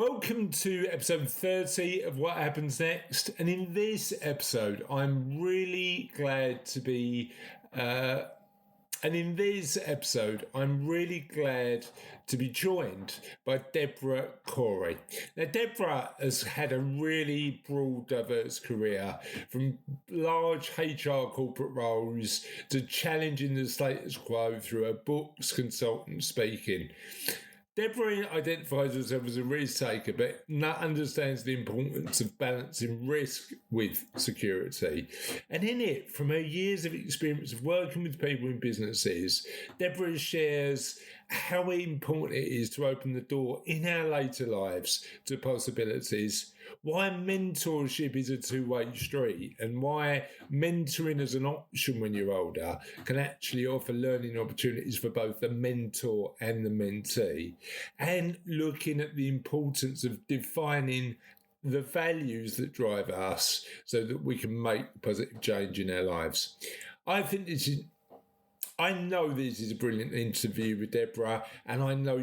Welcome to episode 30 of What Happens Next. And in this episode, I'm really glad to be joined by Debra Corey. Now, Debra has had a really broad, diverse career, from large HR corporate roles to challenging the status quo through her books, consultant speaking. Debra identifies herself as a risk taker, but understands the importance of balancing risk with security. And in it, from her years of experience of working with people in businesses, Debra shares how important it is to open the door in our later lives to possibilities, why mentorship is a two-way street, and why mentoring as an option when you're older can actually offer learning opportunities for both the mentor and the mentee, and looking at the importance of defining the values that drive us so that we can make positive change in our lives. I know this is a brilliant interview with Debra, and I know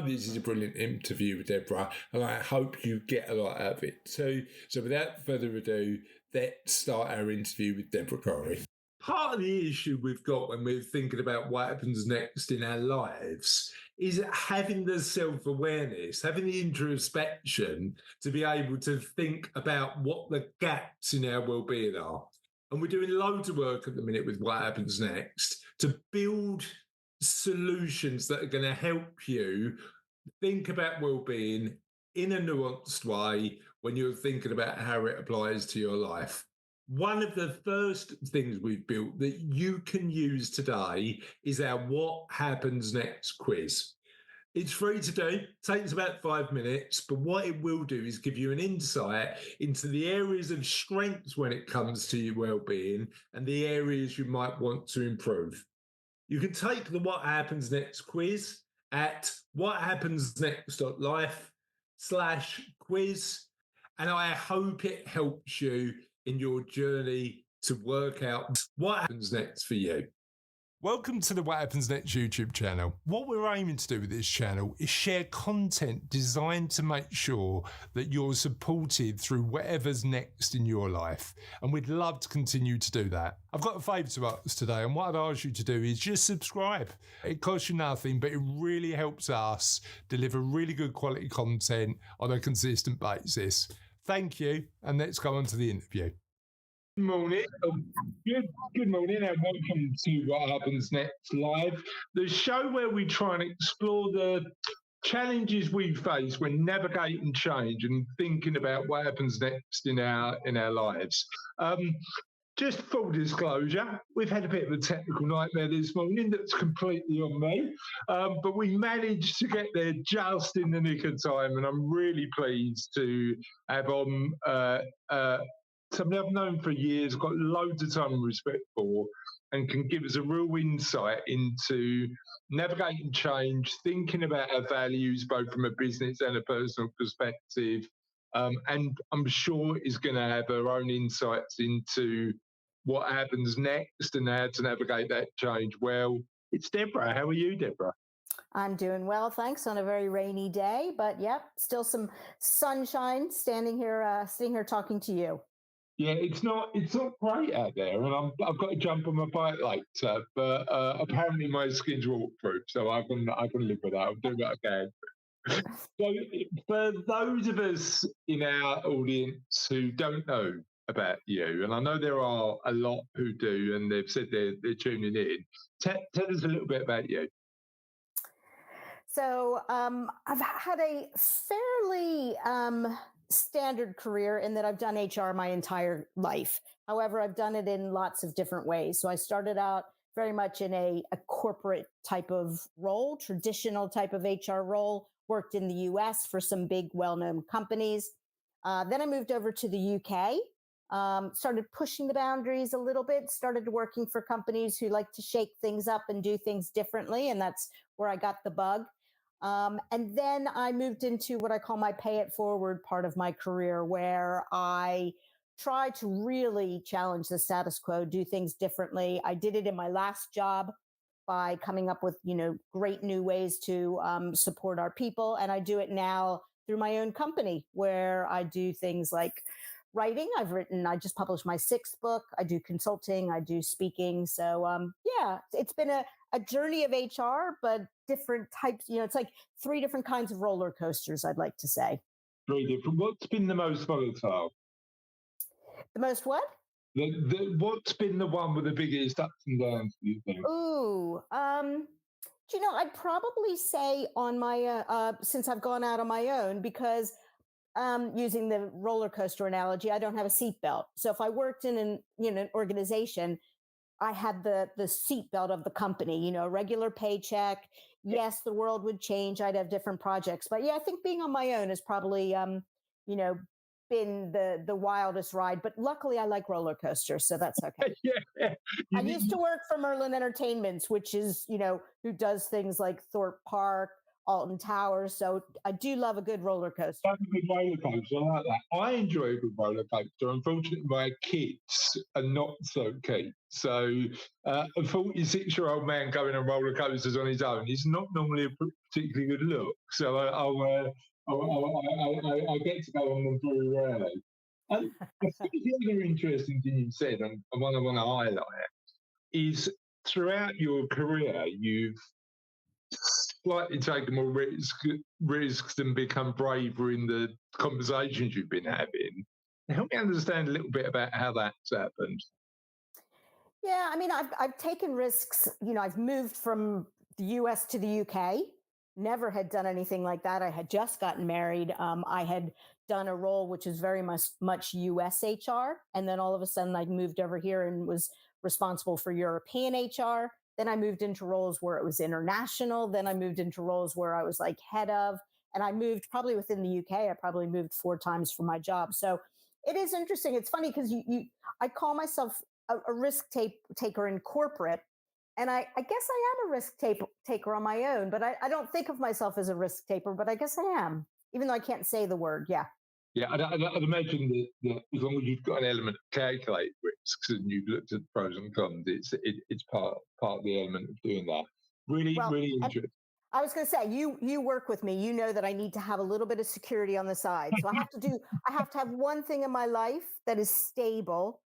this is a brilliant interview with Debra, and I hope you get a lot out of it too. So without further ado, let's start our interview with Debra Corey. Part of the issue we've got when we're thinking about what happens next in our lives is having the self-awareness, having the introspection to be able to think about what the gaps in our well-being are. And we're doing loads of work at the minute with What Happens Next to build solutions that are going to help you think about well-being in a nuanced way when you're thinking about how it applies to your life. One of the first things we've built that you can use today is our What Happens Next quiz. It's free to do, takes about 5 minutes, but what it will do is give you an insight into the areas of strengths when it comes to your well-being and the areas you might want to improve. You can take the What Happens Next quiz at whathappensnext.life/quiz, and I hope it helps you in your journey to work out what happens next for you. Welcome to the What Happens Next YouTube channel. What we're aiming to do with this channel is share content designed to make sure that you're supported through whatever's next in your life. And we'd love to continue to do that. I've got a favour to ask today, and what I'd ask you to do is just subscribe. It costs you nothing, but it really helps us deliver really good quality content on a consistent basis. Thank you, and let's go on to the interview. Good morning. Good morning, and welcome to What Happens Next Live, the show where we try and explore the challenges we face when navigating change and thinking about what happens next in our lives. Just full disclosure, we've had a bit of a technical nightmare this morning that's completely on me, but we managed to get there just in the nick of time, and I'm really pleased to have on somebody I've known for years, got loads of time and respect for, and can give us a real insight into navigating change, thinking about our values, both from a business and a personal perspective. And I'm sure is going to have her own insights into what happens next and how to navigate that change well. It's Debra. How are you, Debra? I'm doing well, thanks, on a very rainy day, but yeah, still some sunshine sitting here talking to you. Yeah, it's not great out there, and I've got to jump on my bike later, but apparently my skin's waterproof, so I can live with that. I'll do what I can. So for those of us in our audience who don't know about you, and I know there are a lot who do, and they've said they're tuning in, tell us a little bit about you. So I've had a fairly standard career in that I've done HR my entire life. However, I've done it in lots of different ways. So I started out very much in a corporate type of role, traditional type of HR role, worked in the US for some big well-known companies. Then I moved over to the UK, started pushing the boundaries a little bit, started working for companies who like to shake things up and do things differently. And that's where I got the bug. And then I moved into what I call my pay it forward part of my career, where I try to really challenge the status quo, do things differently. I did it in my last job by coming up with, great new ways to support our people. And I do it now through my own company where I do things like writing. I just published my sixth book. I do consulting, I do speaking. So yeah, it's been a journey of HR, but different types, it's like three different kinds of roller coasters, I'd like to say. Very different. What's been the most volatile? The most what? What's been the one with the biggest ups and downs, do you think? Ooh, I'd probably say on my since I've gone out on my own, because using the roller coaster analogy, I don't have a seatbelt. So if I worked in an organization, I had the seatbelt of the company, a regular paycheck. Yes, the world would change. I'd have different projects, but yeah, I think being on my own has probably you know been the wildest ride. But luckily, I like roller coasters, so that's okay. Yeah. I used to work for Merlin Entertainments, which is who does things like Thorpe Park, Alton Towers. So I do love a good roller coaster. That's a good roller coaster. I like that. I enjoy a good roller coaster. Unfortunately, my kids are not so keen. So a 46-year-old man going on roller coasters on his own is not normally a particularly good look. So I get to go on them very rarely. I think the other interesting thing you said, and one I want to highlight, is throughout your career, you've slightly taken more risks and become braver in the conversations you've been having. Help me understand a little bit about how that's happened. Yeah, I mean, I've taken risks. I've moved from the U.S. to the U.K. Never had done anything like that. I had just gotten married. I had done a role which is very much U.S. HR, and then all of a sudden I moved over here and was responsible for European HR. Then I moved into roles where it was international. Then I moved into roles where I was like head of, and I moved probably within the UK. I probably moved 4 times for my job. So it is interesting. It's funny because I call myself a taker in corporate. And I guess I am a taker on my own, but I don't think of myself as a risk taker, but I guess I am, even though I can't say the word. Yeah. Yeah, I'd imagine that as long as you've got an element of calculate risks and you've looked at the pros and cons, it's part of the element of doing that. Really interesting. I was going to say, you work with me. You know that I need to have a little bit of security on the side. So I have to have one thing in my life that is stable,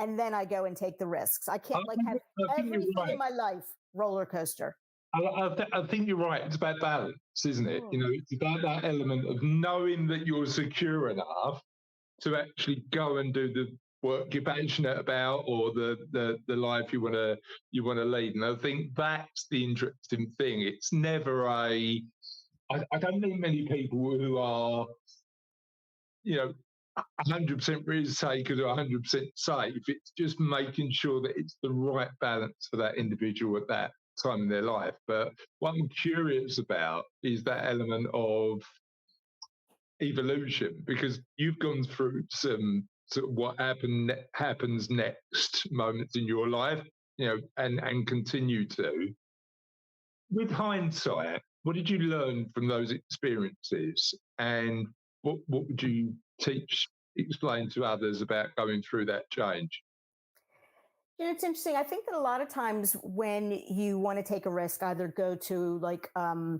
and then I go and take the risks. I can't have everything in my life roller coaster. I think you're right. It's about balance, isn't it? It's about that element of knowing that you're secure enough to actually go and do the work you're passionate about, or the life you want to lead. And I think that's the interesting thing. It's never I don't meet many people who are 100% risk takers or 100% safe. It's just making sure that it's the right balance for that individual at that time in their life. But what I'm curious about is that element of evolution, because you've gone through some sort of what happens next moments in your life, and continue to. With hindsight, what did you learn from those experiences, and what would you explain to others about going through that change? It's interesting. I think that a lot of times when you want to take a risk, either go to like a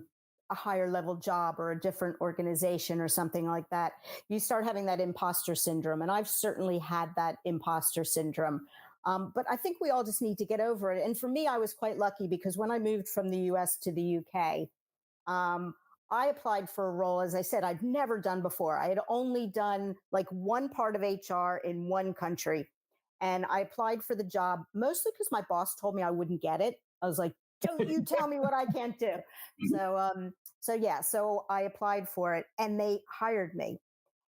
higher level job or a different organization or something like that, you start having that imposter syndrome. And I've certainly had that imposter syndrome. But I think we all just need to get over it. And for me, I was quite lucky because when I moved from the US to the UK, I applied for a role, as I said, I'd never done before. I had only done like one part of HR in one country. And I applied for the job mostly because my boss told me I wouldn't get it. I was like, don't you tell me what I can't do. So I applied for it and they hired me.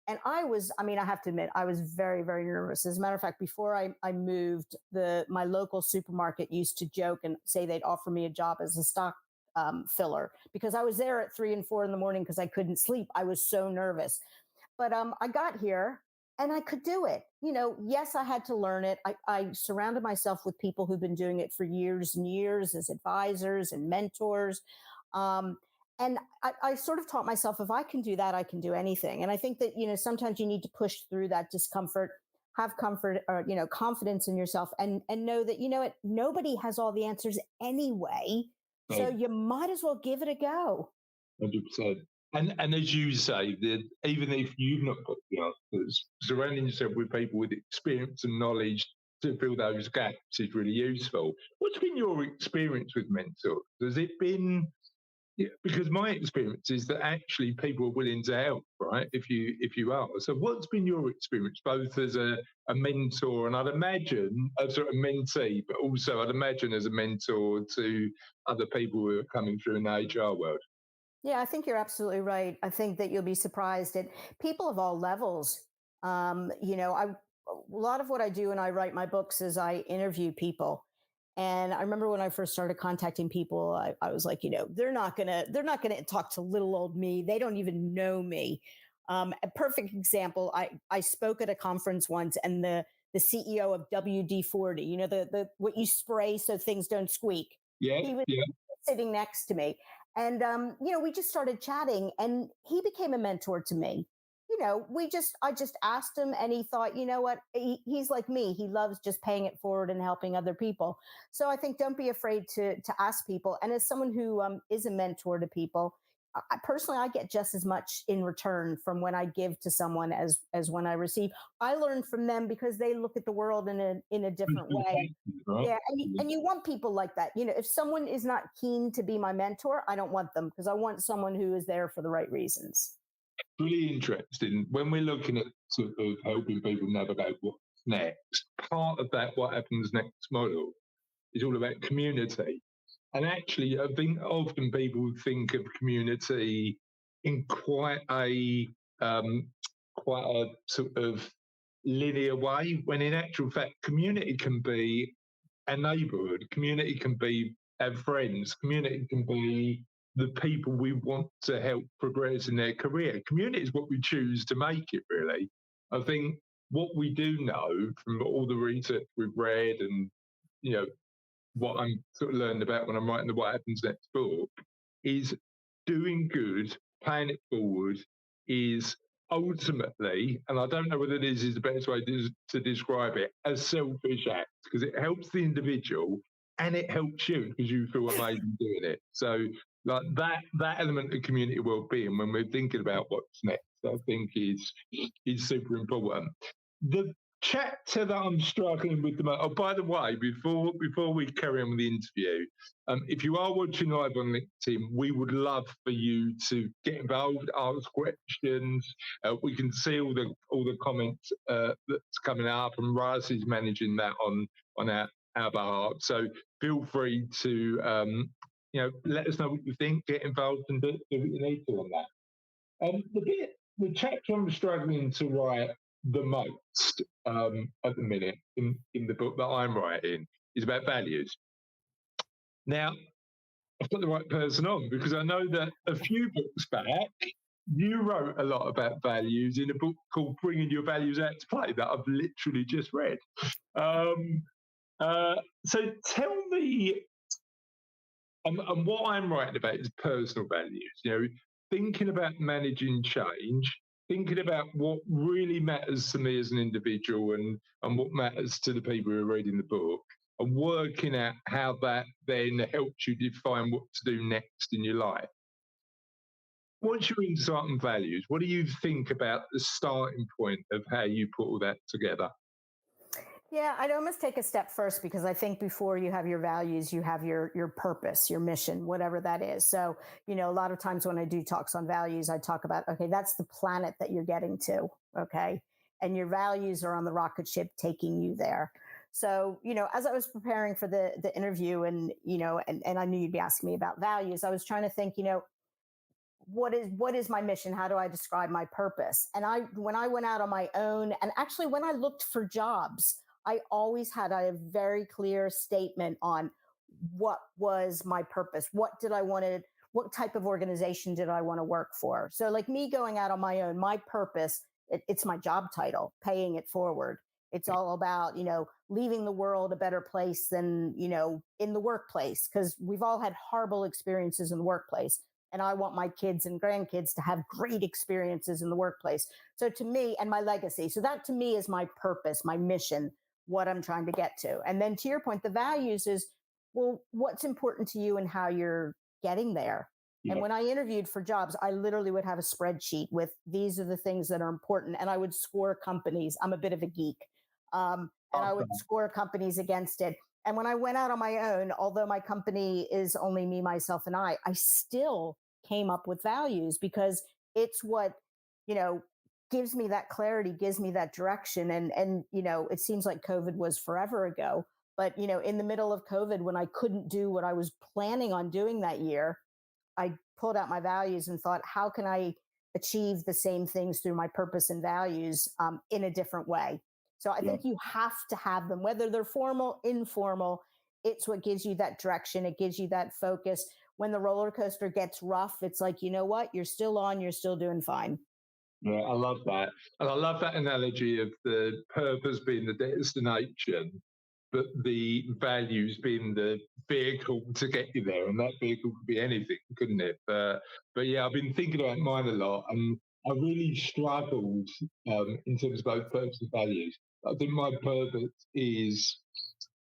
And I have to admit, I was very, very nervous. As a matter of fact, before I moved, my local supermarket used to joke and say they'd offer me a job as a stock filler because I was there at 3 and 4 in the morning because I couldn't sleep. I was so nervous. But I got here and I could do it. Yes, I had to learn it. I surrounded myself with people who've been doing it for years and years as advisors and mentors. And I sort of taught myself, if I can do that, I can do anything. And I think that, sometimes you need to push through that discomfort. have comfort or, confidence in yourself and know that, nobody has all the answers anyway. So Right. you might as well give it a go. 100%. And as you say, that even if you've not got the answers, surrounding yourself with people with experience and knowledge to fill those gaps is really useful. What's been your experience with mentors? Has it been, because my experience is that actually people are willing to help, right? If you are. So what's been your experience, both as a mentor and I'd imagine a sort of mentee, but also I'd imagine as a mentor to other people who are coming through in the HR world? Yeah, I think you're absolutely right. I think that you'll be surprised at people of all levels. A lot of what I do when I write my books is I interview people. And I remember when I first started contacting people, I was like, they're not gonna talk to little old me. They don't even know me. A perfect example. I spoke at a conference once, and the CEO of WD-40, the what you spray so things don't squeak. Yeah, He was yeah. sitting next to me, and we just started chatting, and he became a mentor to me. I just asked him, and he thought, what, he's like me. He loves just paying it forward and helping other people. So I think don't be afraid to ask people. And as someone who is a mentor to people, personally, I get just as much in return from when I give to someone as when I receive. I learn from them because they look at the world in a different way. Right? Yeah, and you want people like that. If someone is not keen to be my mentor, I don't want them, because I want someone who is there for the right reasons. Really interesting. When we're looking at sort of helping people navigate what's next, part of that what happens next model is all about community. And actually, I think often people think of community in um, quite a sort of linear way, when in actual fact, community can be a neighbourhood, community can be our friends, community can be the people we want to help progress in their career. Community is what we choose to make it, really. I think what we do know from all the research we've read and, you know, what I'm sort of learning about when I'm writing the What Happens Next book is doing good, paying it forward is ultimately, and I don't know whether this is the best way to describe it, a selfish act, because it helps the individual and it helps you because you feel amazing doing it. So like that element of community well-being when we're thinking about what's next, I think is super important. The chapter that I'm struggling with the most. Oh, by the way, before we carry on with the interview, if you are watching live on LinkedIn, we would love for you to get involved, ask questions. We can see all the comments that's coming up, and Raz is managing that on our behalf. So feel free to let us know what you think, get involved, and do what you need to on that. The chapter I'm struggling to write the most at the minute in the book that I'm writing is about values. Now, I've got the right person on because I know that a few books back, you wrote a lot about values in a book called Bringing Your Values Out to Play that I've literally just read. So tell me, and what I'm writing about is personal values, thinking about managing change, thinking about what really matters to me as an individual and what matters to the people who are reading the book, and working out how that then helps you define what to do next in your life. What's your insight on values? What do you think about the starting point of how you put all that together? Yeah, I'd almost take a step first, because I think before you have your values, you have your purpose, your mission, whatever that is. So, a lot of times when I do talks on values, I talk about, okay, that's the planet that you're getting to. Okay. And your values are on the rocket ship taking you there. So, as I was preparing for the interview, and I knew you'd be asking me about values, I was trying to think, what is my mission? How do I describe my purpose? And when I went out on my own, and actually when I looked for jobs, I always had a very clear statement on what was my purpose. What type of organization did I want to work for? So like me going out on my own, my purpose, it's my job title, paying it forward. It's all about, leaving the world a better place than, in the workplace, because we've all had horrible experiences in the workplace. and I want my kids and grandkids to have great experiences in the workplace. So to me, and my legacy. So that to me is my purpose, my mission, what I'm trying to get to. And then to your point, the values is, well, what's important to you and how you're getting there. Yeah. And when I interviewed for jobs, I literally would have a spreadsheet with these are the things that are important. And I would score companies. I'm a bit of a geek. And I would score companies against it. And when I went out on my own, although my company is only me, myself, and I still came up with values because it's what, gives me that clarity, gives me that direction. And, it seems like COVID was forever ago. But, in the middle of COVID, when I couldn't do what I was planning on doing that year, I pulled out my values and thought, how can I achieve the same things through my purpose and values in a different way? So I think you have to have them, whether they're formal, informal. It's what gives you that direction. It gives you that focus. When the roller coaster gets rough, it's like, you know what? You're still on. You're still doing fine. Yeah, I love that. And I love that analogy of the purpose being the destination, but the values being the vehicle to get you there. And that vehicle could be anything, couldn't it? But yeah, I've been thinking about mine a lot, and I really struggled in terms of both purpose and values. I think my purpose is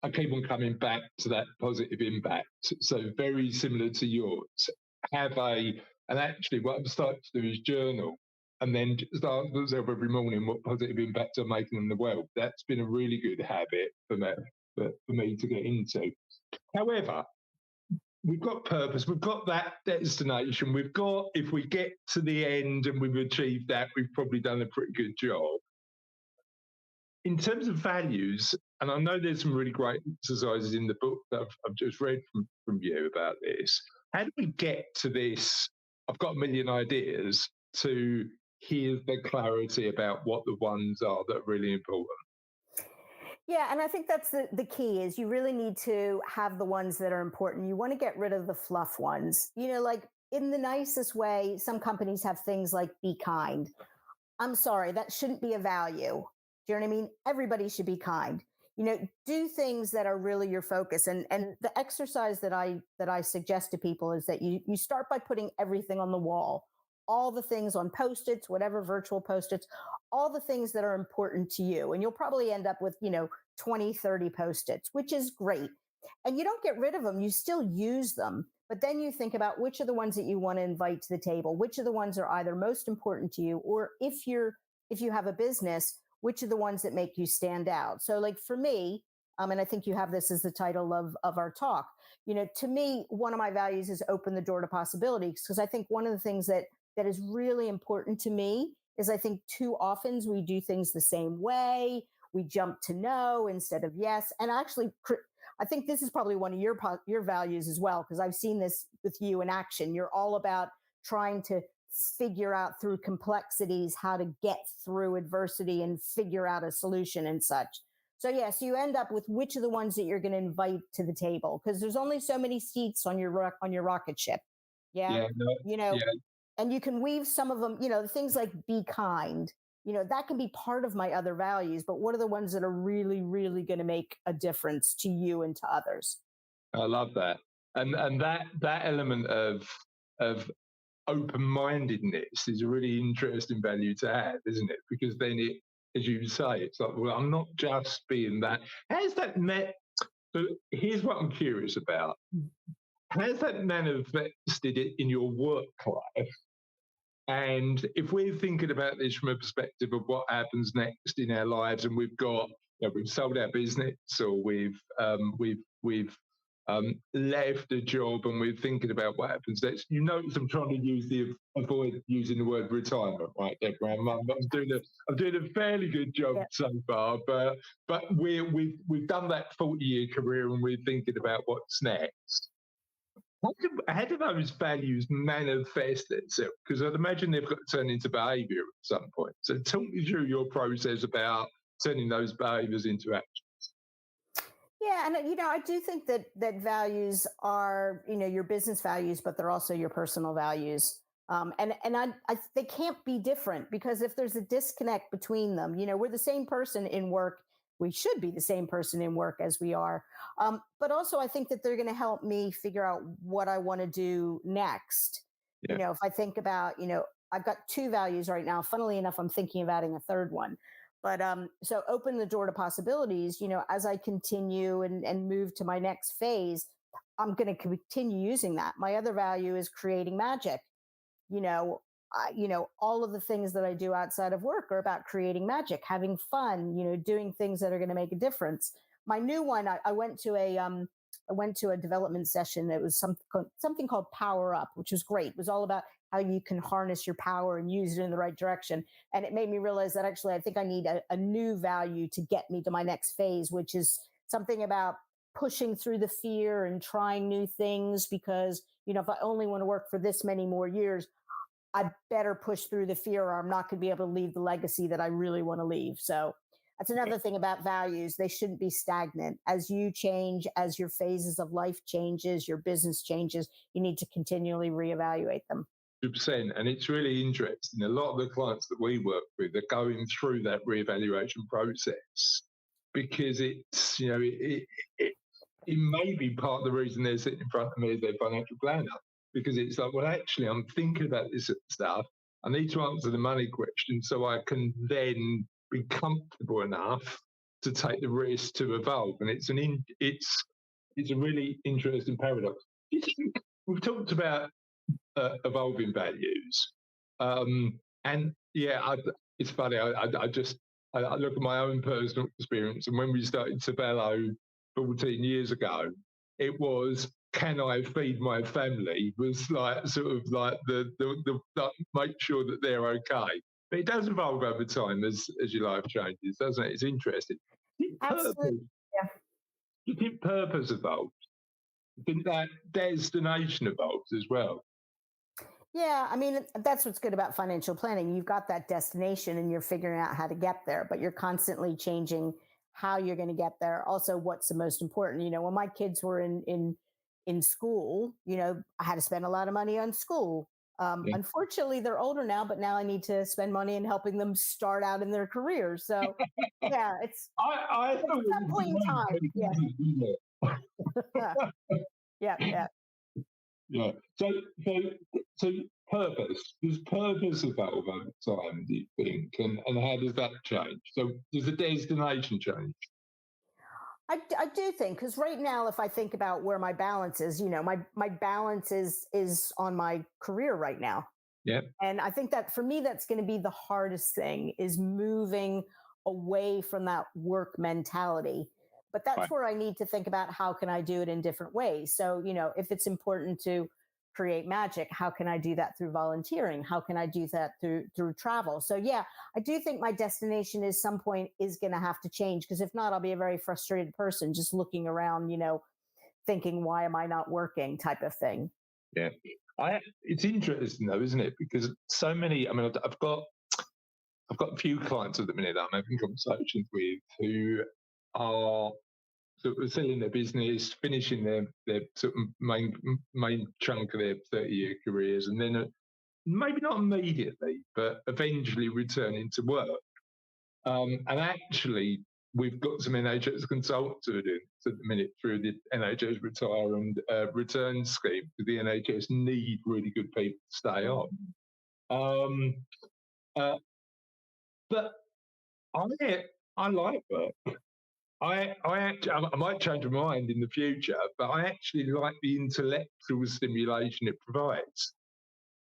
I keep on coming back to that positive impact. So very similar to yours. And actually what I'm starting to do is journal and then just ask myself every morning what positive impact I'm making on the world. That's been a really good habit for me to get into. However, we've got purpose, we've got that destination, if we get to the end and we've achieved that, we've probably done a pretty good job. In terms of values, and I know there's some really great exercises in the book that I've just read from you about this. How do we get to this? I've got a million ideas to hear the clarity about what the ones are that are really important. Yeah, and I think that's the key is you really need to have the ones that are important. You want to get rid of the fluff ones. Like in the nicest way, some companies have things like be kind. I'm sorry, that shouldn't be a value. Do you know what I mean? Everybody should be kind. Do things that are really your focus. And the exercise that I suggest to people is that you start by putting everything on the wall, all the things on Post-its, whatever virtual Post-its, all the things that are important to you. And you'll probably end up with, 20, 30 Post-its, which is great. And you don't get rid of them. You still use them. But then you think about which are the ones that you want to invite to the table, which of the ones are either most important to you, or if you have a business, which are the ones that make you stand out. So like for me, and I think you have this as the title of our talk, to me, one of my values is open the door to possibilities. Because I think one of the things that is really important to me is I think too often we do things the same way. We jump to no instead of yes. And actually, I think this is probably one of your values as well, because I've seen this with you in action. You're all about trying to figure out through complexities how to get through adversity and figure out a solution and such. So so you end up with which of the ones that you're going to invite to the table, because there's only so many seats on your rocket ship. And you can weave some of them, things like be kind, that can be part of my other values, but what are the ones that are really, really going to make a difference to you and to others? I love that. And that element of open-mindedness is a really interesting value to have, isn't it? Because then it, as you say, it's like, well, I'm not just being that. How's that met? So here's what I'm curious about. Has that manifested it in your work life? And if we're thinking about this from a perspective of what happens next in our lives, and we've sold our business, or we've left a job, and we're thinking about what happens next. You notice I'm trying to avoid using the word retirement, right, Debra? I'm doing a fairly good job so far, but we've done that 40-year career, and we're thinking about what's next. How do those values manifest itself? Because I'd imagine they've got to turn into behaviour at some point. So talk me through your process about turning those behaviours into actions. Yeah, and I do think that values are your business values, but they're also your personal values. They can't be different, because if there's a disconnect between them, we're the same person in work. We should be the same person in work as we are. But also, I think that they're going to help me figure out what I want to do next. You know, if I think about, I've got two values right now. Funnily enough, I'm thinking of adding a third one. But so open the door to possibilities, as I continue and move to my next phase, I'm going to continue using that. My other value is creating magic. You know, all of the things that I do outside of work are about creating magic, having fun, doing things that are going to make a difference. My new one, I went to a development session that was something called Power Up, which was great. It was all about how you can harness your power and use it in the right direction. And it made me realize that actually I think I need a new value to get me to my next phase, which is something about pushing through the fear and trying new things. Because, if I only want to work for this many more years, I better push through the fear, or I'm not going to be able to leave the legacy that I really want to leave. So that's another thing about values. They shouldn't be stagnant. As you change, as your phases of life changes, your business changes, you need to continually reevaluate them. 100%. And it's really interesting. A lot of the clients that we work with are going through that reevaluation process because it's, it may be part of the reason they're sitting in front of me as their financial planner, because it's like, well, actually, I'm thinking about this stuff. I need to answer the money question so I can then be comfortable enough to take the risk to evolve. And it's a really interesting paradox. We've talked about evolving values, and yeah, it's funny. I look at my own personal experience, and when we started Sabello 14 years ago, it was, can I feed my family? Was like sort of like the make sure that they're okay. But it does evolve over time as your life changes, doesn't it? It's interesting. Absolutely. Yeah. You think purpose evolves? You think that destination evolves as well? Yeah, I mean, that's what's good about financial planning. You've got that destination and you're figuring out how to get there, but you're constantly changing how you're going to get there. Also, what's the most important? When my kids were in school, I had to spend a lot of money on school. Yeah. Unfortunately, they're older now, but now I need to spend money in helping them start out in their careers. So, yeah, it's I at some point in time. Yeah. Yeah. Yeah. So purpose. Does purpose evolve over time, do you think? And how does that change? So does the destination change? I do think, because right now, if I think about where my balance is, my balance is on my career right now. Yeah. And I think that for me, that's going to be the hardest thing, is moving away from that work mentality. But that's Right. where I need to think about how can I do it in different ways. So, if it's important to create magic, how can I do that through volunteering? How can I do that through travel? So yeah, I do think my destination is some point is going to have to change, because if not, I'll be a very frustrated person just looking around, thinking, why am I not working, type of thing. Yeah. It's interesting though, isn't it? Because so many, I mean, I've got a few clients at the minute that I'm having conversations with who are sort of selling their business, finishing their sort of main chunk of their 30-year careers, and then maybe not immediately, but eventually returning to work. And actually, we've got some NHS consultants who are doing this at the minute through the NHS Retire and Return scheme, because the NHS need really good people to stay on. But I like work. I might change my mind in the future, but I actually like the intellectual stimulation it provides.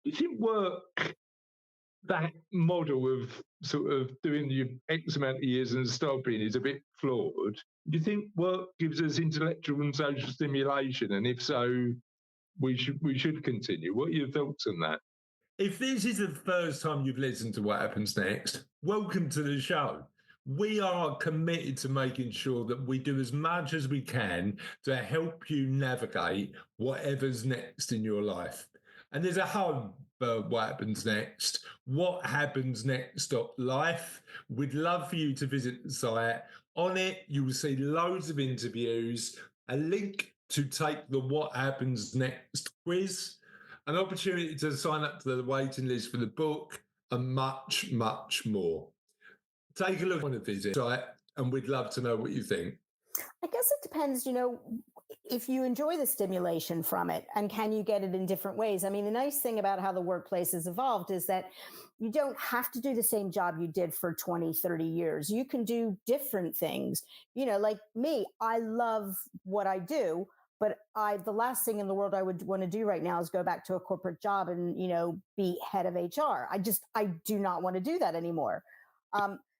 Does it work, that model of sort of doing your X amount of years and stopping is a bit flawed? Do you think work gives us intellectual and social stimulation? And if so, we should continue. What are your thoughts on that? If this is the first time you've listened to What Happens Next, welcome to the show. We are committed to making sure that we do as much as we can to help you navigate whatever's next in your life. And there's a home for What Happens Next, whathappensnext.life. We'd love for you to visit the site. On it, you will see loads of interviews, a link to take the What Happens Next quiz, an opportunity to sign up to the waiting list for the book, and much, much more. Take a look on the visit site, and we'd love to know what you think. I guess it depends, if you enjoy the stimulation from it, and can you get it in different ways? I mean, the nice thing about how the workplace has evolved is that you don't have to do the same job you did for 20, 30 years. You can do different things. Like me, I love what I do, but the last thing in the world I would want to do right now is go back to a corporate job and, be head of HR. I do not want to do that anymore.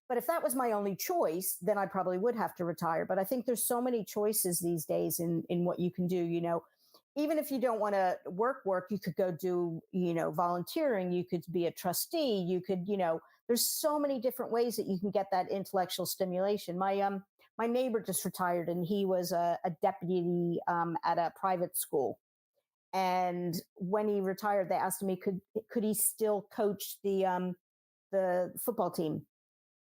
But if that was my only choice, then I probably would have to retire. But I think there's so many choices these days in what you can do. Even if you don't want to work, you could go do, volunteering. You could be a trustee. You could, there's so many different ways that you can get that intellectual stimulation. My neighbor just retired, and he was a deputy at a private school. And when he retired, they asked me, could he still coach the football team?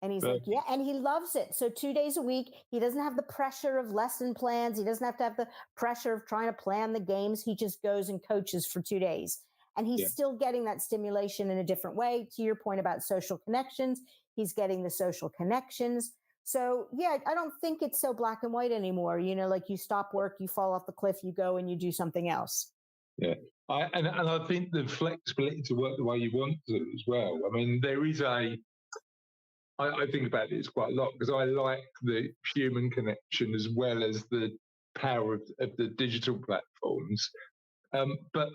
And he's like, yeah, and he loves it. So 2 days a week, he doesn't have the pressure of lesson plans. He doesn't have to have the pressure of trying to plan the games. He just goes and coaches for 2 days. And he's still getting that stimulation in a different way. To your point about social connections, he's getting the social connections. So, yeah, I don't think it's so black and white anymore. Like you stop work, you fall off the cliff, you go and you do something else. Yeah. And I think the flexibility to work the way you want to as well. I mean, there is I think about this quite a lot because I like the human connection as well as the power of the digital platforms. But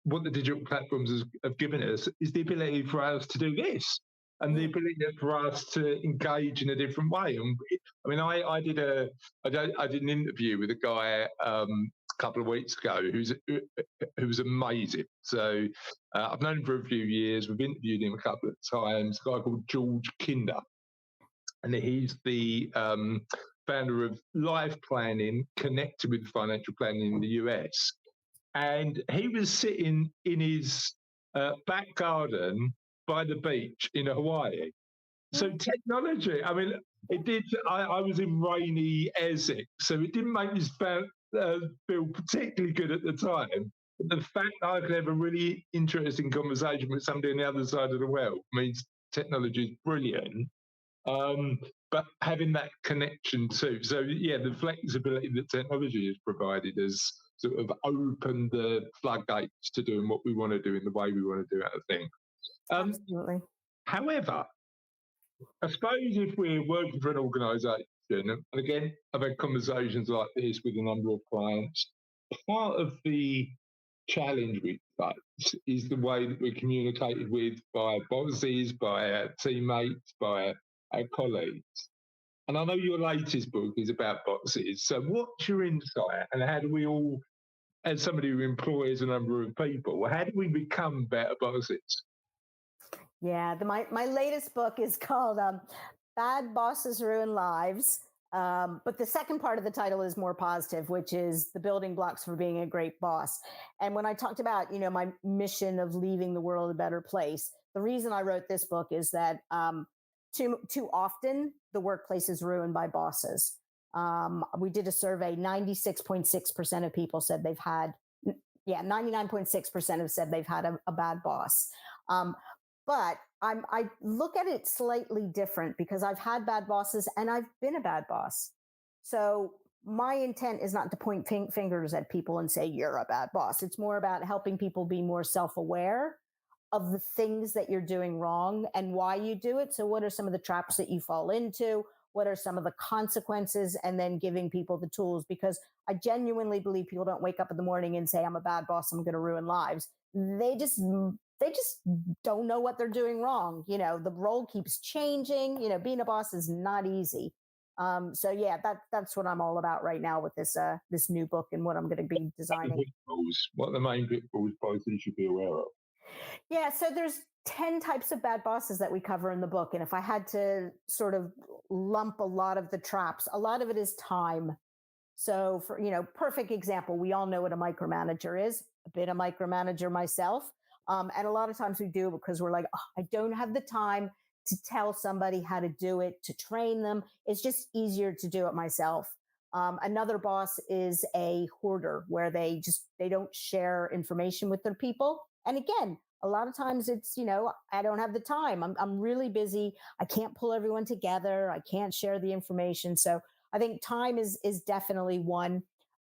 what the digital platforms have given us is the ability for us to do this and the ability for us to engage in a different way. And I mean, I did an interview with a guy a couple of weeks ago who was amazing. So I've known him for a few years. We've interviewed him a couple of times. A guy called George Kinder, and he's the founder of Life Planning, connected with financial planning in the US. And he was sitting in his back garden by the beach in Hawaii. So technology, I mean, it did. I was in rainy Essex, so it didn't make me feel particularly good at the time. But the fact that I could have a really interesting conversation with somebody on the other side of the world means technology is brilliant. But having that connection too. So, yeah, the flexibility that technology has provided has sort of opened the floodgates to doing what we want to do in the way we want to do it, I think. Absolutely. However, I suppose if we're working for an organisation, and again, I've had conversations like this with a number of clients, part of the challenge we face is the way that we're communicated with by bosses, by our teammates, by our colleagues. And I know your latest book is about bosses. So what's your insight, and how do we all, as somebody who employs a number of people, how do we become better bosses? Yeah, my latest book is called Bad Bosses Ruin Lives. But the second part of the title is more positive, which is the building blocks for being a great boss. And when I talked about, my mission of leaving the world a better place, the reason I wrote this book is that too often the workplace is ruined by bosses. We did a survey, 96.6% of people said they've had, 99.6% have said they've had a bad boss. But I look at it slightly different because I've had bad bosses and I've been a bad boss. So my intent is not to point fingers at people and say, you're a bad boss. It's more about helping people be more self-aware of the things that you're doing wrong and why you do it. So what are some of the traps that you fall into? What are some of the consequences? And then giving people the tools, because I genuinely believe people don't wake up in the morning and say, I'm a bad boss, I'm going to ruin lives. They just don't know what they're doing wrong. The role keeps changing. Being a boss is not easy. So yeah, that's what I'm all about right now with this new book and what I'm going to be designing. What are the main pitfalls bosses should be aware of? Yeah, so there's 10 types of bad bosses that we cover in the book. And if I had to sort of lump a lot of the traps, a lot of it is time. So for, perfect example, we all know what a micromanager is. I've been a micromanager myself. And a lot of times we do it because we're like, I don't have the time to tell somebody how to do it, to train them. It's just easier to do it myself. Another boss is a hoarder, where they don't share information with their people. And again, a lot of times it's, I don't have the time. I'm really busy. I can't pull everyone together. I can't share the information. So I think time is definitely one.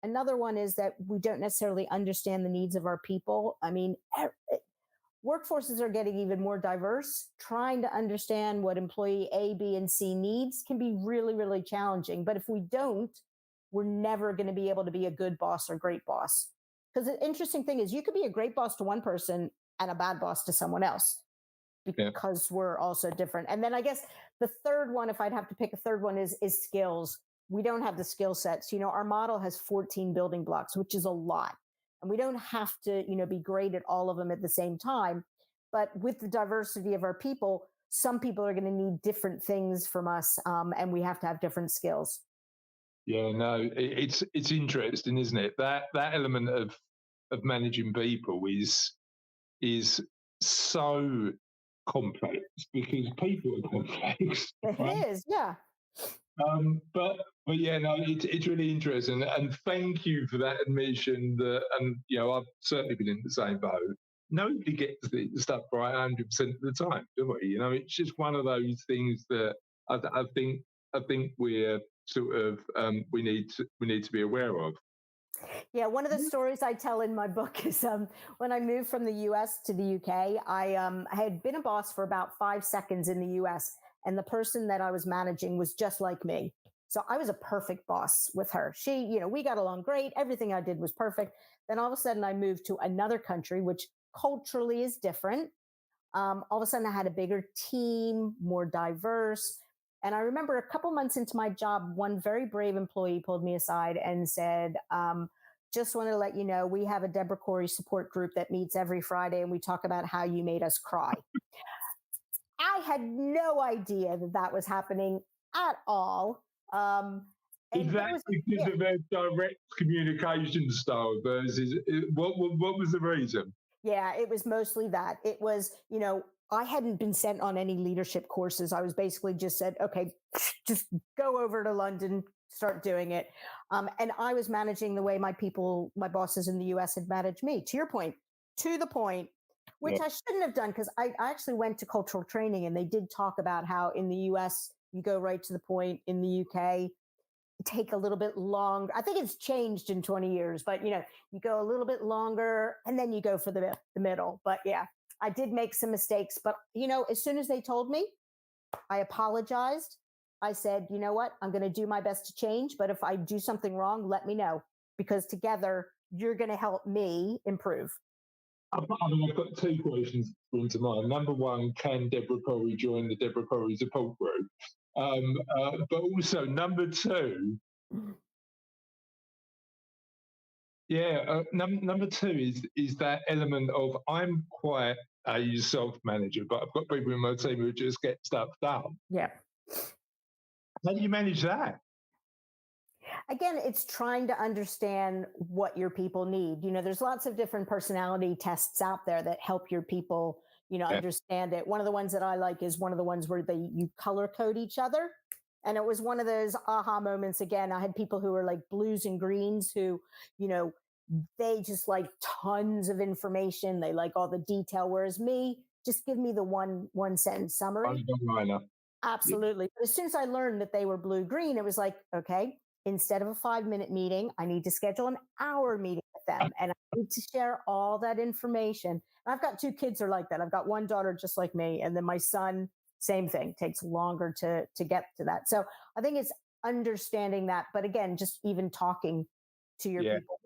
Another one is that we don't necessarily understand the needs of our people. I mean, workforces are getting even more diverse. Trying to understand what employee A, B, and C needs can be really, really challenging. But if we don't, we're never going to be able to be a good boss or great boss. Because the interesting thing is, you could be a great boss to one person and a bad boss to someone else, because we're also different. And then I guess the third one, if I'd have to pick a third one, is skills. We don't have the skill sets. Our model has 14 building blocks, which is a lot. And we don't have to, be great at all of them at the same time. But with the diversity of our people, some people are going to need different things from us, and we have to have different skills. Yeah, no, it's interesting, isn't it? That element of managing people is so complex, because people are complex. It is, yeah. But yeah, no, it's really interesting, and thank you for that admission. That, and I've certainly been in the same boat. Nobody gets the stuff right 100% of the time, do we? It's just one of those things that I think we're sort of we need to be aware of. Yeah, one of the stories I tell in my book is when I moved from the U.S. to the U.K., I had been a boss for about 5 seconds in the U.S., and the person that I was managing was just like me. So I was a perfect boss with her. She, we got along great. Everything I did was perfect. Then all of a sudden I moved to another country, which culturally is different. All of a sudden I had a bigger team, more diverse. And I remember a couple months into my job, one very brave employee pulled me aside and said, just wanted to let you know, we have a Debra Corey support group that meets every Friday, and we talk about how you made us cry. I had no idea that was happening at all. Is that because of their direct communication style versus what was the reason? Yeah, it was mostly that. It was, I hadn't been sent on any leadership courses. I was basically just said, okay, just go over to London, start doing it. And I was managing the way my bosses in the US had managed me, to your point, to the point, which I shouldn't have done, because I actually went to cultural training, and they did talk about how in the US, you go right to the point. In the UK, take a little bit longer. I think it's changed in 20 years, but you go a little bit longer, and then you go for the middle. But yeah, I did make some mistakes, but as soon as they told me, I apologized. I said, you know what, I'm going to do my best to change, but if I do something wrong, let me know, because together you're going to help me improve. I've got two questions into mind. Number one, can Debra Corey join the Debra Corey support group? But also number two, number two is that element of, I'm quite a self-manager, but I've got people in my team who just get stuff done. Yeah. How do you manage that? Again, it's trying to understand what your people need. There's lots of different personality tests out there that help your people, understand it. One of the ones that I like is one of the ones where you color code each other. And it was one of those aha moments. Again, I had people who were like blues and greens who, they just like tons of information. They like all the detail. Whereas me, just give me the one sentence summary. Absolutely. Yeah. But as soon as I learned that they were blue green, it was like, okay, instead of a 5-minute meeting, I need to schedule an hour meeting with them, and I need to share all that information. And I've got 2 kids are like that. I've got one daughter just like me, and then my son, same thing, takes longer to get to that. So I think it's understanding that. But again, just even talking to your people.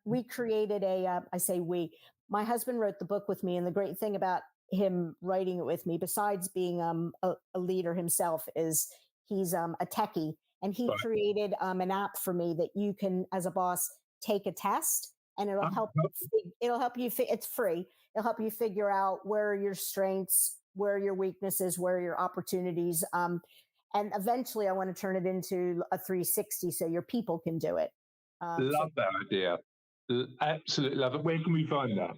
We created I say we. My husband wrote the book with me, and the great thing about him writing it with me, besides being a leader himself, is he's a techie. And he created an app for me that you can, as a boss, take a test, and it'll help you. It's free. It'll help you figure out where are your strengths, where are your weaknesses, where are your opportunities. And eventually, I want to turn it into a 360 so your people can do it. Love that idea. Absolutely love it. Where can we find that?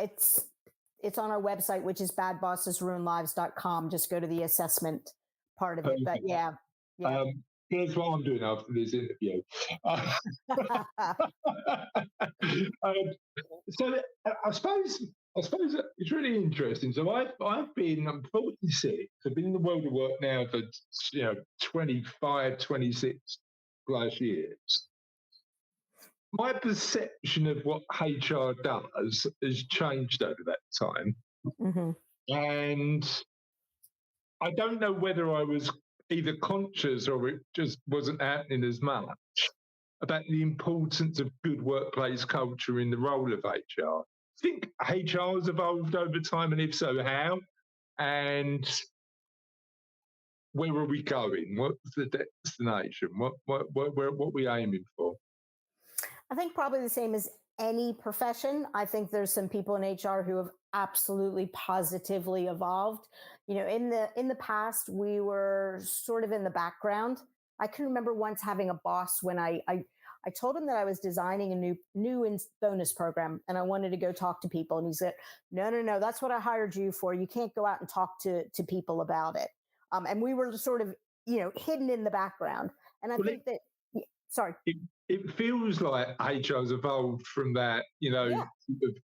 It's on our website, which is badbossesruinlives.com. Just go to the assessment part of it. But yeah. Here's what I'm doing after this interview. So I suppose it's really interesting. So I'm 46. I've been in the world of work now for 25, 26 plus years. my perception of what HR does has changed over that time. Mm-hmm. And I don't know whether I was either conscious or it just wasn't happening as much about the importance of good workplace culture in the role of HR. I think HR has evolved over time, and if so, how? And where are we going? What's the destination? What are we aiming for? I think probably the same as any profession. I think there's some people in HR who have absolutely positively evolved. In the past, we were sort of in the background. I can remember once having a boss when I told him that I was designing a new bonus program and I wanted to go talk to people. And he said, no, that's what I hired you for. You can't go out and talk to people about it. And we were sort of, hidden in the background. And I think that, sorry. It feels like HR has evolved from that,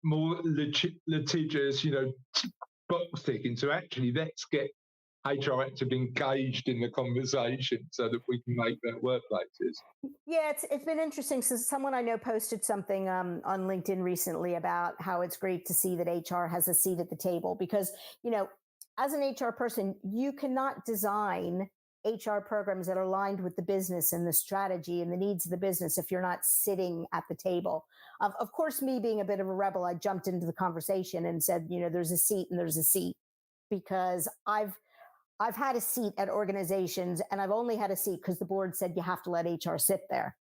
more litigious, box ticking to actually let's get HR actively engaged in the conversation so that we can make better workplaces. Yeah, it's been interesting. So someone I know posted something on LinkedIn recently about how it's great to see that HR has a seat at the table because, as an HR person, you cannot design HR programs that are aligned with the business and the strategy and the needs of the business if you're not sitting at the table. Of course, me being a bit of a rebel, I jumped into the conversation and said, there's a seat and there's a seat because I've had a seat at organizations and I've only had a seat because the board said you have to let HR sit there.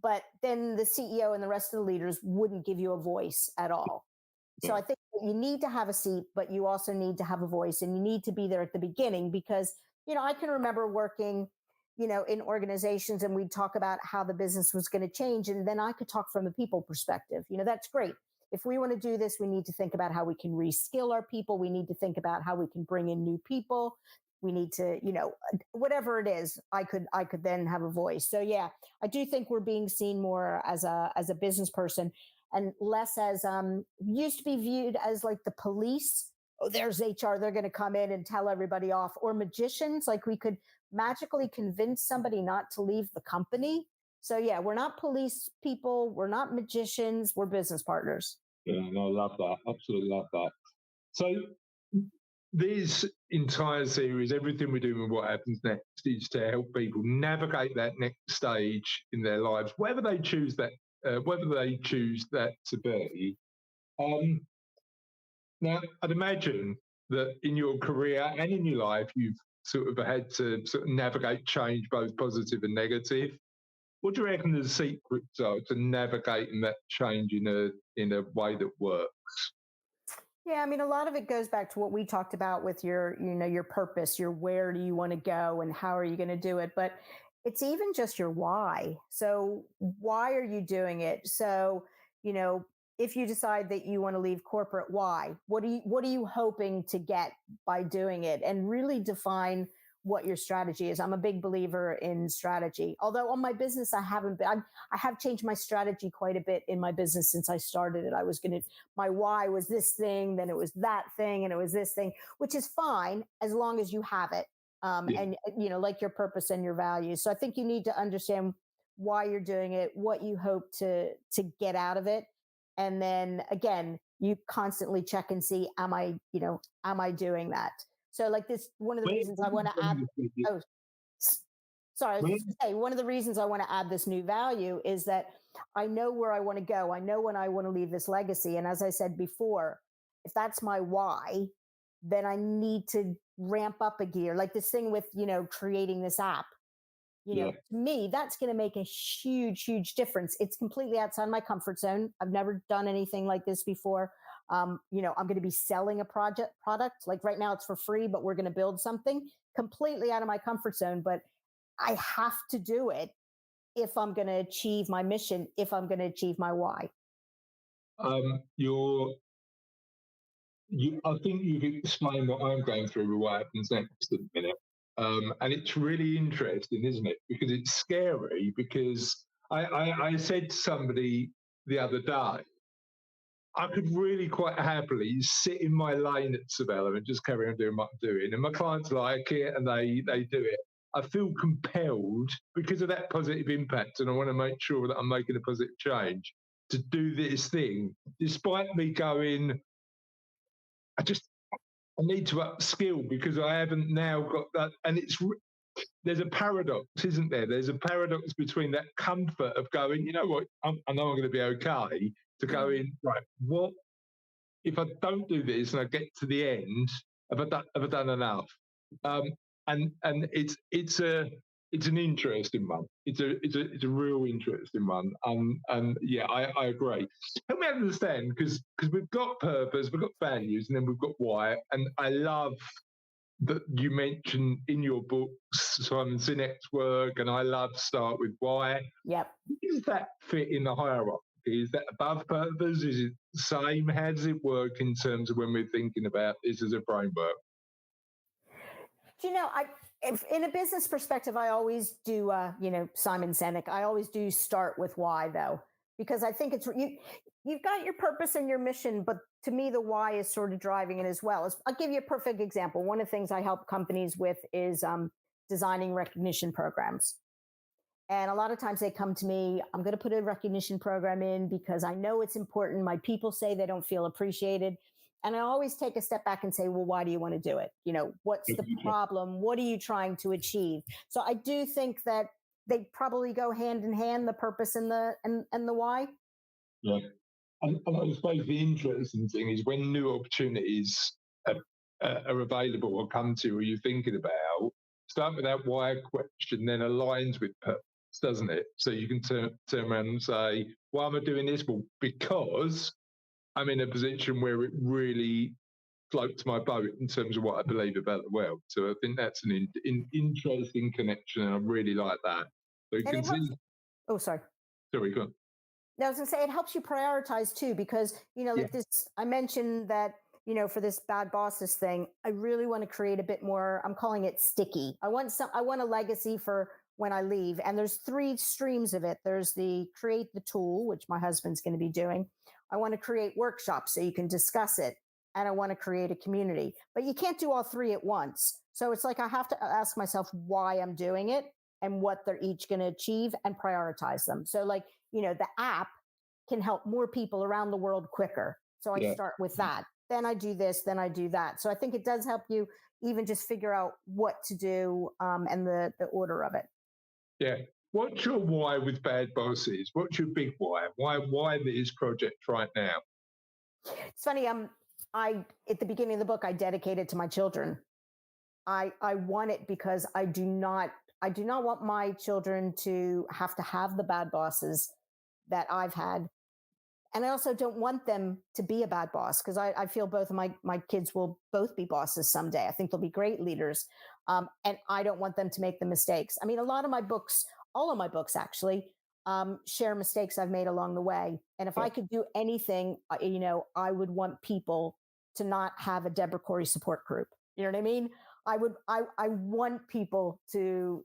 But then the CEO and the rest of the leaders wouldn't give you a voice at all. So I think you need to have a seat, but you also need to have a voice and you need to be there at the beginning because, I can remember working, in organizations and we'd talk about how the business was going to change. And then I could talk from a people perspective. That's great. If we want to do this, we need to think about how we can reskill our people. We need to think about how we can bring in new people. We need to, whatever it is, I could then have a voice. So yeah, I do think we're being seen more as a business person and less as used to be viewed as like the police. Oh, there's HR. They're going to come in and tell everybody off, or magicians. Like we could magically convince somebody not to leave the company. So yeah, we're not police people. We're not magicians. We're business partners. Yeah, no, I love that. Absolutely love that. So this entire series, everything we're doing with What Happens Next is to help people navigate that next stage in their lives, whether they choose that to be. Now, I'd imagine that in your career and in your life, you've sort of had to sort of navigate change, both positive and negative. What do you reckon the secrets are to navigating that change in a way that works? Yeah, I mean, a lot of it goes back to what we talked about with your purpose, your where do you want to go and how are you going to do it? But it's even just your why. So why are you doing it? So, if you decide that you want to leave corporate, why? What are you hoping to get by doing it? And really define what your strategy is. I'm a big believer in strategy. Although on my business, I have changed my strategy quite a bit in my business since I started it. My why was this thing, then it was that thing, and it was this thing, which is fine as long as you have it. And like your purpose and your values. So I think you need to understand why you're doing it, what you hope to get out of it. And then again, you constantly check and see, am I doing that? So like this, one of the reasons I want to add, I was going to say, one of the reasons I want to add this new value is that I know where I want to go. I know when I want to leave this legacy. And as I said before, if that's my why, then I need to ramp up a gear, like this thing with, creating this app. To me, that's going to make a huge, huge difference. It's completely outside my comfort zone. I've never done anything like this before. I'm going to be selling a product. Like right now it's for free, but we're going to build something completely out of my comfort zone. But I have to do it if I'm going to achieve my mission, if I'm going to achieve my why. I think you've explained what I'm going through with What Happens Next in a minute. And it's really interesting, isn't it? Because it's scary, because I said to somebody the other day, I could really quite happily sit in my lane at Sabella and just carry on doing what I'm doing. And my clients like it and they do it. I feel compelled because of that positive impact, and I want to make sure that I'm making a positive change to do this thing, despite me going, I need to upskill because I haven't now got that. And there's a paradox, isn't there? There's a paradox between that comfort of going, you know what, I know I'm going to be okay, to going, right, what if I don't do this and I get to the end, have I done enough? And it's an interesting one. It's a real interesting one. And yeah, I agree. Help me understand, because we've got purpose, we've got values, and then we've got why. And I love that you mentioned in your books Simon Sinek's work, and I love Start With Why. Yep. Does that fit in the hierarchy? Is that above purpose? Is it the same? How does it work in terms of when we're thinking about this as a framework? You know, if in a business perspective, I always do, Simon Sinek. I always do start with why, though, because I think you've got your purpose and your mission, but to me, the why is sort of driving it as well. I'll give you a perfect example. One of the things I help companies with is designing recognition programs. And a lot of times they come to me, I'm going to put a recognition program in because I know it's important. My people say they don't feel appreciated. And I always take a step back and say, well, why do you want to do it? You know, what's the problem? What are you trying to achieve? So I do think that they probably go hand in hand, the purpose and the why. Yeah. And I suppose the interesting thing is when new opportunities are available or come to, or you're thinking about, start with that why question, then aligns with purpose, doesn't it? So you can turn around and say, why am I doing this? Well, because I'm in a position where it really floats my boat in terms of what I believe about the world. So I think that's an interesting connection, and I really like that. So you can see. Oh, sorry. Sorry, go on. I was going to say, it helps you prioritize too, because, like this, I mentioned that, for this bad bosses thing, I really want to create a bit more, I'm calling it sticky. I want a legacy for when I leave. And there's 3 streams of it. There's the create the tool, which my husband's going to be doing. I want to create workshops so you can discuss it. And I want to create a community, but you can't do all 3 at once. So it's like, I have to ask myself why I'm doing it and what they're each going to achieve and prioritize them. So like, the app can help more people around the world quicker. So I start with that. Then I do this, then I do that. So I think it does help you even just figure out what to do and the order of it. Yeah. What's your why with bad bosses? What's your big why? Why this project right now? It's funny. At the beginning of the book, I dedicated to my children. I want it because I do not want my children to have the bad bosses that I've had. And I also don't want them to be a bad boss, because I feel both of my kids will both be bosses someday. I think they'll be great leaders. And I don't want them to make the mistakes. I mean, a lot of my books, all of my books actually, share mistakes I've made along the way. And if I could do anything, I would want people to not have a Debra Corey support group. You know what I mean? I want people to,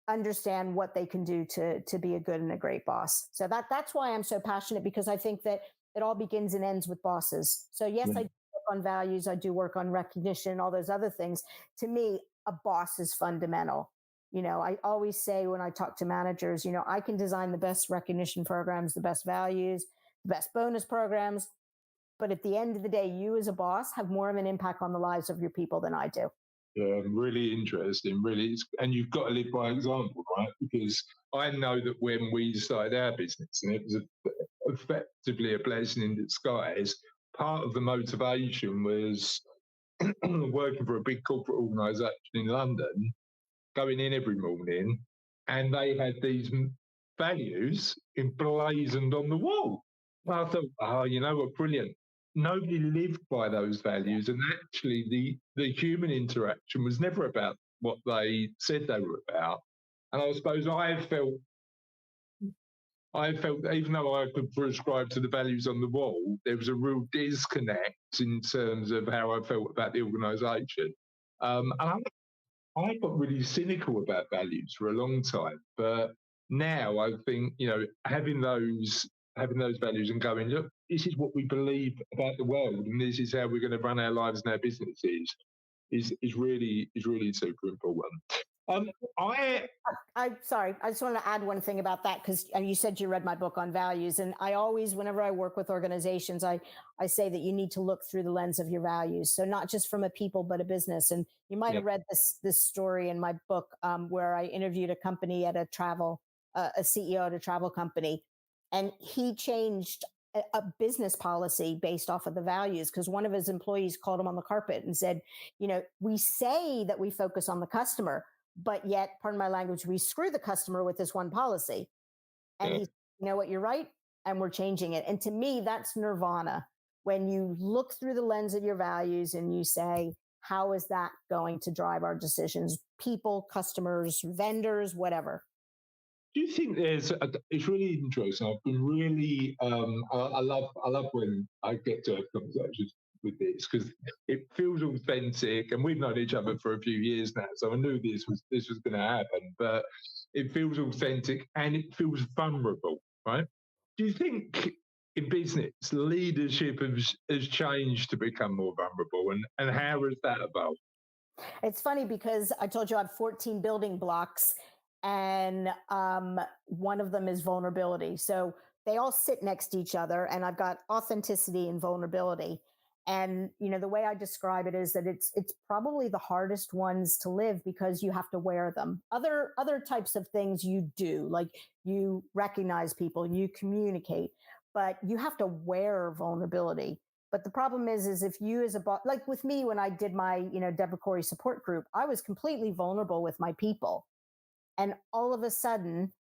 understand what they can do to be a good and a great boss. So that's why I'm so passionate, because I think that it all begins and ends with bosses. So yes, I do work on values. I do work on recognition, all those other things. To me, a boss is fundamental. I always say when I talk to managers, I can design the best recognition programs, the best values, the best bonus programs. But at the end of the day, you as a boss have more of an impact on the lives of your people than I do. Yeah, really interesting, really. And you've got to live by example, right? Because I know that when we started our business, and it was effectively a blessing in disguise, part of the motivation was working for a big corporate organisation in London, going in every morning, and they had these values emblazoned on the wall. I thought, what, brilliant. Nobody lived by those values, and actually the human interaction was never about what they said they were about. And I suppose I felt even though I could prescribe to the values on the wall, there was a real disconnect in terms of how I felt about the organisation. And I got really cynical about values for a long time, but now I think, having those values and going, look, this is what we believe about the world, and this is how we're going to run our lives and our businesses. is really super important. I'm sorry. I just want to add one thing about that because you said you read my book on values, and I always, whenever I work with organizations, I say that you need to look through the lens of your values. So not just from a people, but a business. And you might have read this story in my book where I interviewed a company at a CEO at a travel company, and he changed a business policy based off of the values because one of his employees called him on the carpet and said, we say that we focus on the customer, but yet, pardon my language, we screw the customer with this one policy. And he's, you know what, you're right. And we're changing it. And to me, that's nirvana. When you look through the lens of your values and you say, how is that going to drive our decisions? People, customers, vendors, whatever. Do you think it's really interesting. I've been really, I love when I get to have conversations with this because it feels authentic, and we've known each other for a few years now, so I knew this was going to happen. But it feels authentic and it feels vulnerable, right? Do you think in business leadership has changed to become more vulnerable, and how has that evolved? It's funny because I told you I have 14 building blocks, and one of them is vulnerability. So they all sit next to each other, and I've got authenticity and vulnerability. And the way I describe it is that it's probably the hardest ones to live because you have to wear them. Other types of things you do, like you recognize people, you communicate, but you have to wear vulnerability. But the problem is if you as a boss, like with me when I did my Debra Corey support group, I was completely vulnerable with my people, and all of a sudden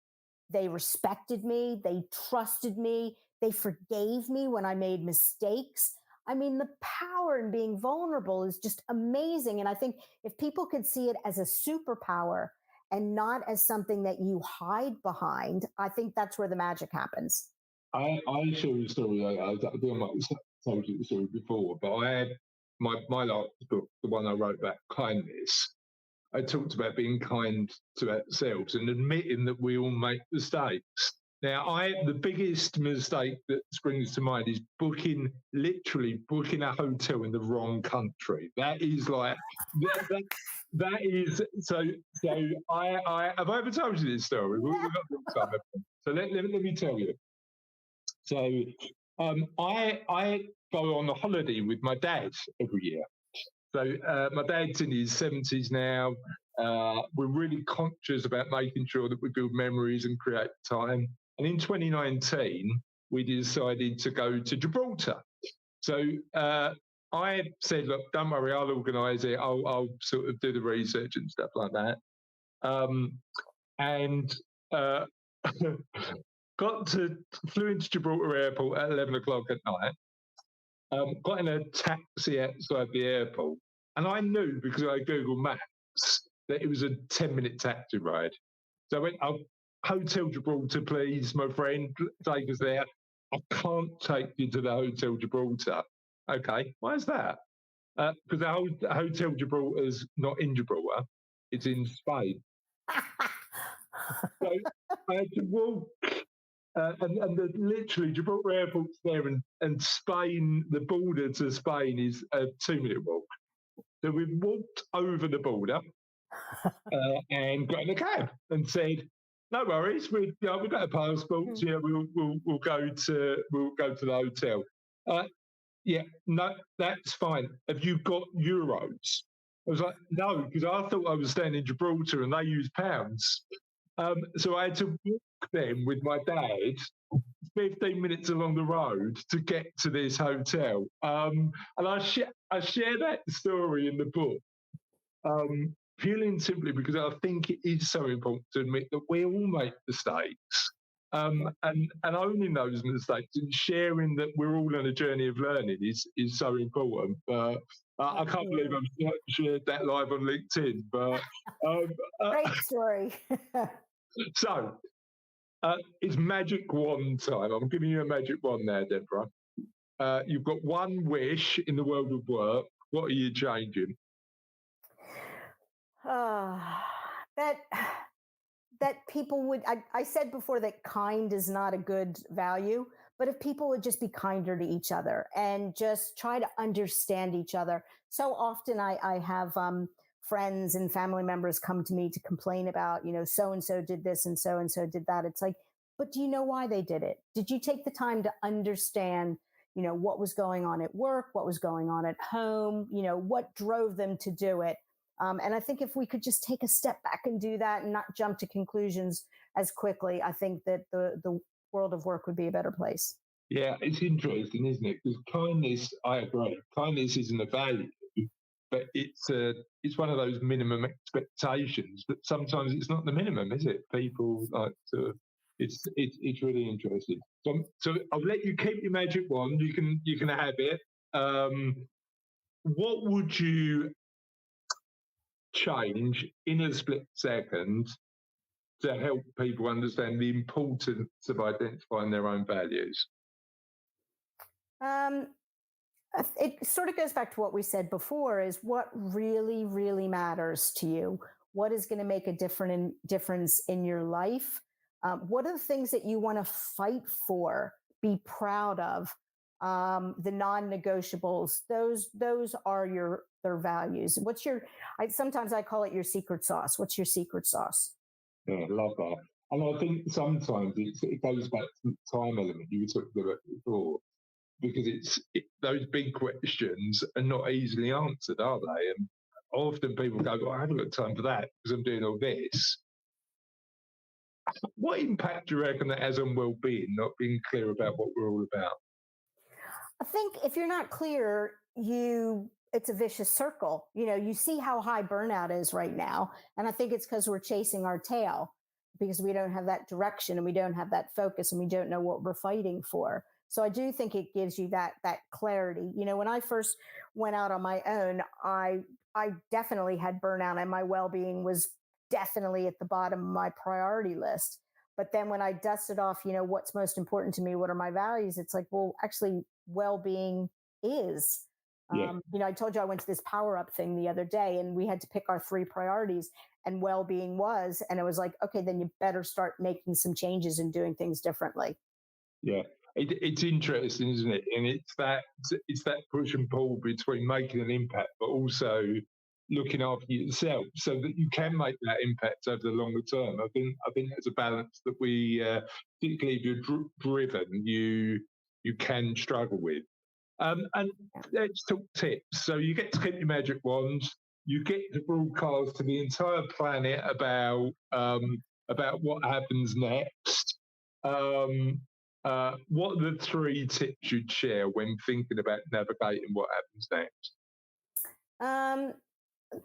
they respected me, they trusted me, they forgave me when I made mistakes. I mean, the power in being vulnerable is just amazing. And I think if people could see it as a superpower and not as something that you hide behind, I think that's where the magic happens. I share a story. I think I might have told you the story before, but I had my last book, the one I wrote about kindness. I talked about being kind to ourselves and admitting that we all make mistakes. Now, the biggest mistake that springs to mind is literally booking a hotel in the wrong country. That is like, that is, so I have I ever told you this story? We've got time. So let me tell you. So I go on a holiday with my dad every year. So my dad's in his 70s now. We're really conscious about making sure that we build memories and create time. And in 2019, we decided to go to Gibraltar. So I said, look, don't worry, I'll organise it. I'll sort of do the research and stuff like that. Flew into Gibraltar Airport at 11 o'clock at night. Got in a taxi outside the airport. And I knew, because I Googled Maps, that it was a 10-minute taxi ride. So I went, Hotel Gibraltar, please, my friend, take us there. I can't take you to the Hotel Gibraltar. Okay, why is that? Because the Hotel Gibraltar is not in Gibraltar, it's in Spain. So I had to walk, and literally Gibraltar Airport's there, and Spain, the border to Spain is a 2-minute walk. So we walked over the border and got in a cab and said, "No worries, we've got a passport. Yeah, we'll go to the hotel." Yeah, no, that's fine. Have you got euros? I was like, no, because I thought I was staying in Gibraltar and they use pounds. So I had to walk them with my dad 15 minutes along the road to get to this hotel. And I share that story in the book, purely and simply because I think it is so important to admit that we all make mistakes. And owning those mistakes and sharing that we're all on a journey of learning is so important. I can't believe I've shared that live on LinkedIn. But great story. So it's magic wand time. I'm giving you a magic wand there, Debra. You've got one wish in the world of work. What are you changing? That people would, I said before that kind is not a good value, But if people would just be kinder to each other and just try to understand each other. So often I have friends and family members come to me to complain about, so and so did this and so did that. It's like, but do you know why they did it? Did you take the time to understand, what was going on at work, what was going on at home, what drove them to do it? And I think if we could just take a step back and do that and not jump to conclusions as quickly, I think that the world of work would be a better place. Yeah, it's interesting, isn't it? Because kindness, I agree, kindness isn't a value, but it's one of those minimum expectations. But sometimes it's not the minimum, is it? People like to. It's really interesting. So I'll let you keep your magic wand. You can have it. What would you change in a split second to help people understand the importance of identifying their own values? It sort of goes back to what we said before, is what really, really matters to you. What is going to make a difference in your life? What are the things that you want to fight for, be proud of? The non-negotiables, those are their values. Sometimes I call it your secret sauce. What's your secret sauce? Yeah, I love that. And I think sometimes it goes back to the time element you were talking about before, because those big questions are not easily answered, are they? And often people go, well, I haven't got time for that because I'm doing all this. What impact do you reckon that has on well-being, not being clear about what we're all about? I think if you're not clear, it's a vicious circle. You see how high burnout is right now. And I think it's because we're chasing our tail, because we don't have that direction and we don't have that focus and we don't know what we're fighting for. So I do think it gives you that clarity. When I first went out on my own, I definitely had burnout, and my well-being was definitely at the bottom of my priority list. But then when I dusted off, what's most important to me, what are my values? It's like, well, actually, well-being is. Yeah. I told you I went to this power up thing the other day, and we had to pick our 3 priorities, and well-being was, and it was like, okay, then you better start making some changes and doing things differently. Yeah. It's interesting, isn't it? And it's that push and pull between making an impact, but also looking after yourself so that you can make that impact over the longer term. I think that's a balance that we, particularly if you're driven, you can struggle with. And let's talk tips. So you get to keep your magic wand. You get to broadcast to the entire planet about what happens next. What are the 3 tips you'd share when thinking about navigating what happens next?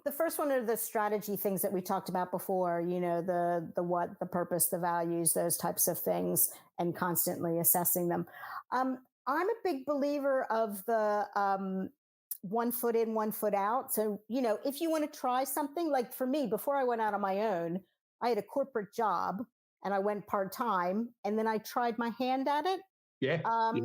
The first one are the strategy things that we talked about before, the what, the purpose, the values, those types of things, and constantly assessing them. I'm a big believer of the 1 foot in, 1 foot out. So, if you want to try something, like for me, before I went out on my own, I had a corporate job and I went part-time, and then I tried my hand at it. Yeah.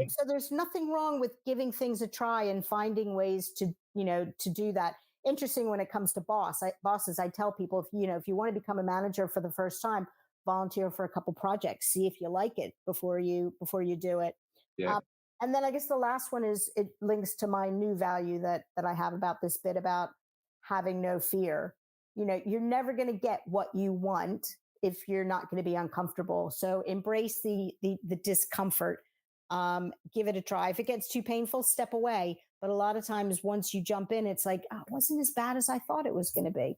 So there's nothing wrong with giving things a try and finding ways to do that. Interesting when it comes to bosses, I tell people, if you want to become a manager for the first time, volunteer for a couple projects, see if you like it before you do it. Yeah. And then I guess the last one is, it links to my new value that I have about this bit about having no fear. You're never going to get what you want if you're not going to be uncomfortable. So embrace the discomfort. Give it a try. If it gets too painful, step away. But a lot of times once you jump in, it's like, oh, it wasn't as bad as I thought it was going to be.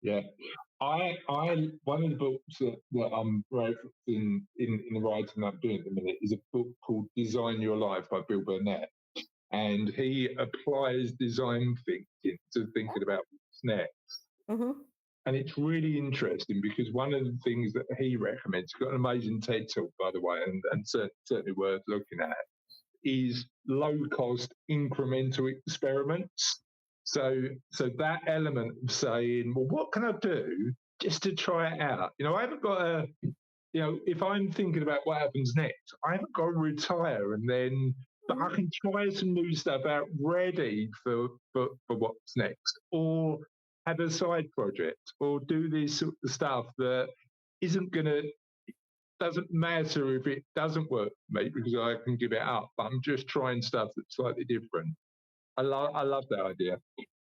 Yeah. I one of the books that I'm referencing in the writing I'm doing at the minute is a book called Design Your Life by Bill Burnett. And he applies design thinking to thinking about what's next. Mm-hmm. And it's really interesting because one of the things that he recommends, he's got an amazing TED talk, by the way, and certainly worth looking at, is low-cost incremental experiments. So that element of saying, well, what can I do just to try it out? I haven't got if I'm thinking about what happens next, I haven't got to retire and then, but I can try some new stuff out ready for what's next, or have a side project, or do this sort of stuff that doesn't matter if it doesn't work for me because I can give it up. But I'm just trying stuff that's slightly different. I love that idea.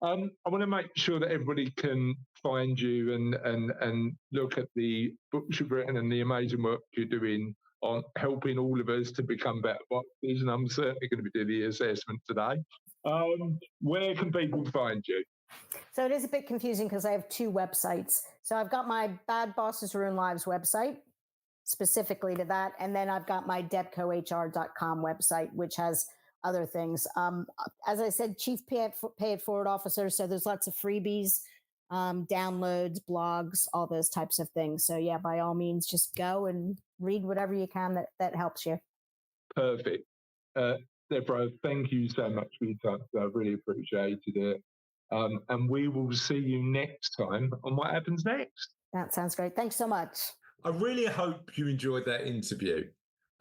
I want to make sure that everybody can find you and look at the books you've written and the amazing work you're doing on helping all of us to become better boxers. And I'm certainly going to be doing the assessment today. Where can people find you? So it is a bit confusing because I have two websites. So I've got my Bad Bosses Ruin Lives website specifically to that. And then I've got my debcohr.com website, which has other things. As I said, Chief Pay It Forward Officer. So there's lots of freebies, downloads, blogs, all those types of things. So yeah, by all means, just go and read whatever you can that helps you. Perfect. Debra, thank you so much for your time. I really appreciated it. And we will see you next time on What Happens Next. That sounds great. Thanks so much. I really hope you enjoyed that interview.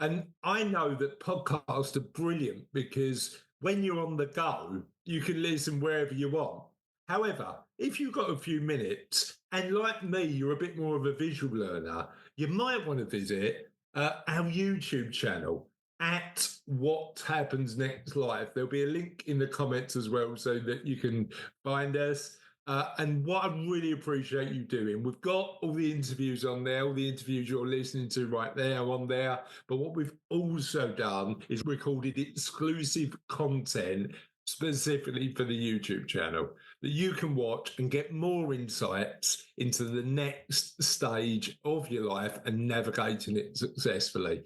And I know that podcasts are brilliant because when you're on the go, you can listen wherever you want. However, if you've got a few minutes and like me, you're a bit more of a visual learner, you might want to visit our YouTube channel at What Happens Next Live. There'll be a link in the comments as well so that you can find us. And what I really appreciate you doing, we've got all the interviews on there, all the interviews you're listening to right there on there. But what we've also done is recorded exclusive content specifically for the YouTube channel that you can watch and get more insights into the next stage of your life and navigating it successfully.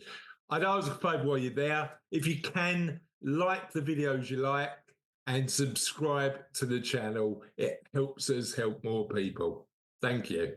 I'd ask a favour while you're there, if you can, like the videos you like, and subscribe to the channel. It helps us help more people. Thank you.